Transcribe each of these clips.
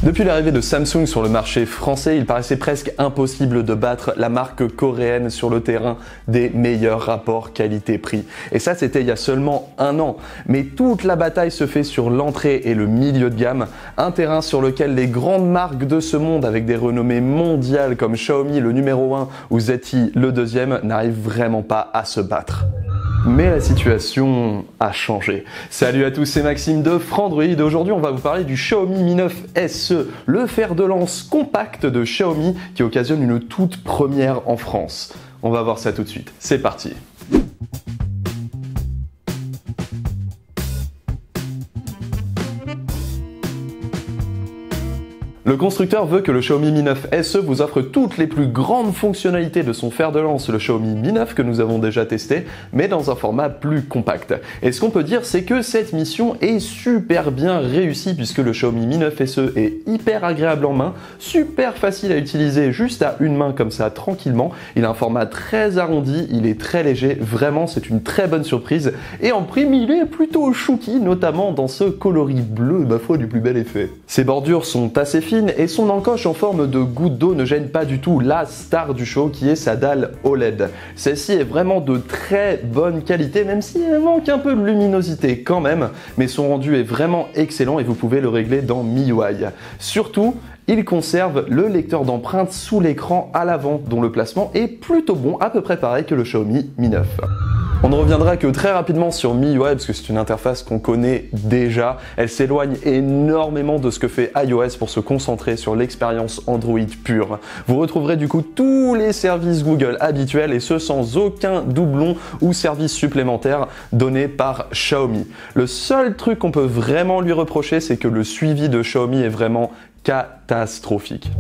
Depuis l'arrivée de Samsung sur le marché français, il paraissait presque impossible de battre la marque coréenne sur le terrain des meilleurs rapports qualité-prix. Et ça, c'était il y a seulement un an. Mais toute la bataille se fait sur l'entrée et le milieu de gamme, un terrain sur lequel les grandes marques de ce monde avec des renommées mondiales comme Xiaomi le numéro 1 ou ZTE le deuxième n'arrivent vraiment pas à se battre. Mais la situation a changé. Salut à tous, c'est Maxime de Frandroid. Aujourd'hui, on va vous parler du Xiaomi Mi 9 SE, le fer de lance compact de Xiaomi qui occasionne une toute première en France. On va voir ça tout de suite. C'est parti. Le constructeur veut que le Xiaomi Mi 9 SE vous offre toutes les plus grandes fonctionnalités de son fer de lance, le Xiaomi Mi 9 que nous avons déjà testé, mais dans un format plus compact. Et ce qu'on peut dire, c'est que cette mission est super bien réussie puisque le Xiaomi Mi 9 SE est hyper agréable en main, super facile à utiliser juste à une main comme ça tranquillement. Il a un format très arrondi, il est très léger, vraiment c'est une très bonne surprise. Et en prime, il est plutôt chouki, notamment dans ce coloris bleu, ma foi, du plus bel effet. Ses bordures sont assez fines et son encoche en forme de goutte d'eau ne gêne pas du tout la star du show qui est sa dalle OLED. Celle-ci est vraiment de très bonne qualité, même si elle manque un peu de luminosité quand même, mais son rendu est vraiment excellent et vous pouvez le régler dans MIUI. Surtout, il conserve le lecteur d'empreintes sous l'écran à l'avant, dont le placement est plutôt bon, à peu près pareil que le Xiaomi Mi 9. On ne reviendra que très rapidement sur MIUI parce que c'est une interface qu'on connaît déjà. Elle s'éloigne énormément de ce que fait iOS pour se concentrer sur l'expérience Android pure. Vous retrouverez du coup tous les services Google habituels et ce sans aucun doublon ou service supplémentaire donné par Xiaomi. Le seul truc qu'on peut vraiment lui reprocher, c'est que le suivi de Xiaomi est vraiment catastrophique.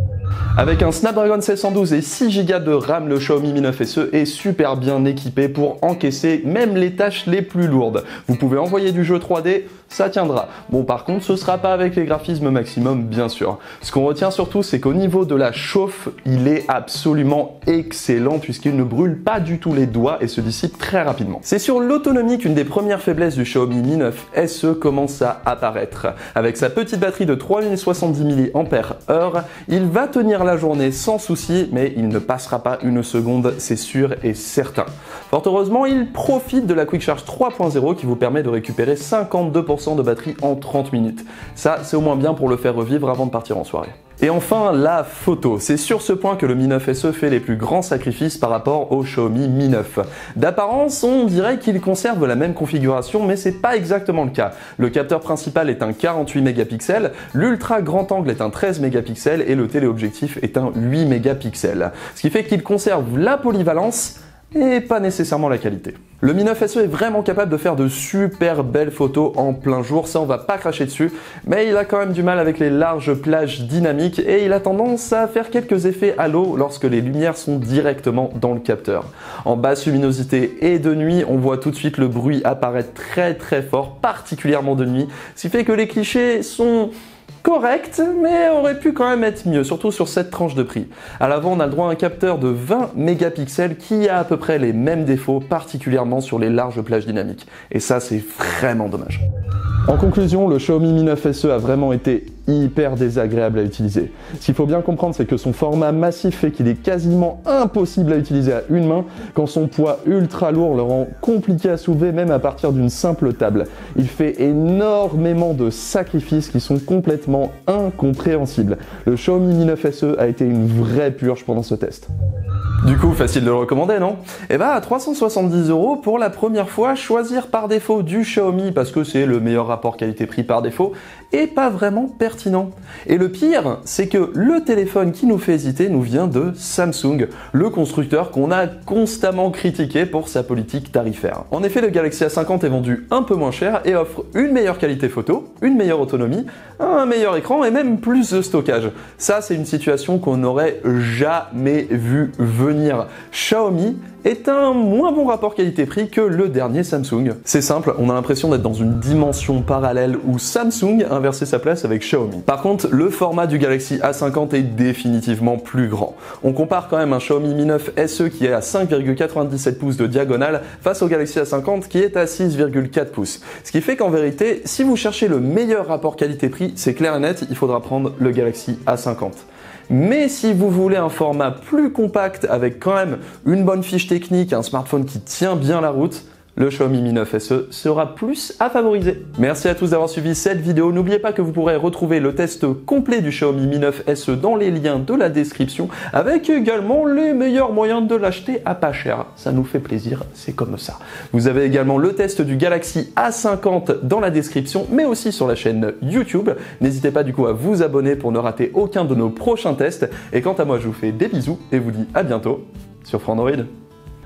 Avec un Snapdragon 712 et 6 Go de RAM, le Xiaomi Mi 9 SE est super bien équipé pour encaisser même les tâches les plus lourdes. Vous pouvez envoyer du jeu 3D, ça tiendra. Bon, par contre, ce sera pas avec les graphismes maximum, bien sûr. Ce qu'on retient surtout, c'est qu'au niveau de la chauffe, il est absolument excellent puisqu'il ne brûle pas du tout les doigts et se dissipe très rapidement. C'est sur l'autonomie qu'une des premières faiblesses du Xiaomi Mi 9 SE commence à apparaître. Avec sa petite batterie de 3070 mAh, il va tenir la journée sans souci, mais il ne passera pas une seconde, c'est sûr et certain. Fort heureusement, il profite de la Quick Charge 3.0 qui vous permet de récupérer 52% de batterie en 30 minutes. Ça, c'est au moins bien pour le faire revivre avant de partir en soirée. Et enfin, la photo. C'est sur ce point que le Mi 9 SE fait les plus grands sacrifices par rapport au Xiaomi Mi 9. D'apparence, on dirait qu'il conserve la même configuration, mais c'est pas exactement le cas. Le capteur principal est un 48 mégapixels, l'ultra grand angle est un 13 mégapixels et le téléobjectif est un 8 mégapixels. Ce qui fait qu'il conserve la polyvalence et pas nécessairement la qualité. Le Mi 9 SE est vraiment capable de faire de super belles photos en plein jour, ça on va pas cracher dessus, mais il a quand même du mal avec les larges plages dynamiques et il a tendance à faire quelques effets halo lorsque les lumières sont directement dans le capteur. En basse luminosité et de nuit, on voit tout de suite le bruit apparaître très fort, particulièrement de nuit, ce qui fait que les clichés sont correct, mais aurait pu quand même être mieux, surtout sur cette tranche de prix. À l'avant, on a le droit à un capteur de 20 mégapixels qui a à peu près les mêmes défauts, particulièrement sur les larges plages dynamiques. Et ça, c'est vraiment dommage. En conclusion, le Xiaomi Mi 9 SE a vraiment été hyper désagréable à utiliser. Ce qu'il faut bien comprendre, c'est que son format massif fait qu'il est quasiment impossible à utiliser à une main, quand son poids ultra lourd le rend compliqué à soulever même à partir d'une simple table. Il fait énormément de sacrifices qui sont complètement incompréhensibles. Le Xiaomi Mi 9 SE a été une vraie purge pendant ce test. Du coup, facile de le recommander, non? Et bah, à 370 € pour la première fois, choisir par défaut du Xiaomi parce que c'est le meilleur rapport qualité-prix par défaut est pas vraiment pertinent. Et le pire, c'est que le téléphone qui nous fait hésiter nous vient de Samsung, le constructeur qu'on a constamment critiqué pour sa politique tarifaire. En effet, le Galaxy A50 est vendu un peu moins cher et offre une meilleure qualité photo, une meilleure autonomie, un meilleur écran et même plus de stockage. Ça, c'est une situation qu'on n'aurait jamais vu venir. Xiaomi est un moins bon rapport qualité-prix que le dernier Samsung. C'est simple, on a l'impression d'être dans une dimension parallèle où Samsung inversait sa place avec Xiaomi. Par contre, le format du Galaxy A50 est définitivement plus grand. On compare quand même un Xiaomi Mi 9 SE qui est à 5,97 pouces de diagonale face au Galaxy A50 qui est à 6,4 pouces. Ce qui fait qu'en vérité, si vous cherchez le meilleur rapport qualité-prix, c'est clair et net, il faudra prendre le Galaxy A50. Mais si vous voulez un format plus compact avec quand même une bonne fiche technique, un smartphone qui tient bien la route, le Xiaomi Mi 9 SE sera plus à favoriser. Merci à tous d'avoir suivi cette vidéo. N'oubliez pas que vous pourrez retrouver le test complet du Xiaomi Mi 9 SE dans les liens de la description, avec également les meilleurs moyens de l'acheter à pas cher. Ça nous fait plaisir, c'est comme ça. Vous avez également le test du Galaxy A50 dans la description, mais aussi sur la chaîne YouTube. N'hésitez pas du coup à vous abonner pour ne rater aucun de nos prochains tests. Et quant à moi, je vous fais des bisous et vous dis à bientôt sur Frandroid.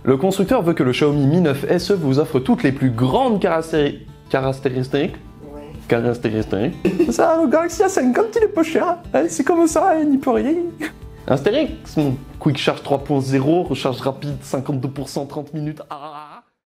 Le constructeur veut que le Xiaomi Mi 9 SE vous offre toutes les plus grandes caractéristiques. Ça, le Galaxy A50, il est pas cher. C'est comme ça, il n'y peut rien. Astérix, Quick Charge 3.0, recharge rapide 52%, 30 minutes.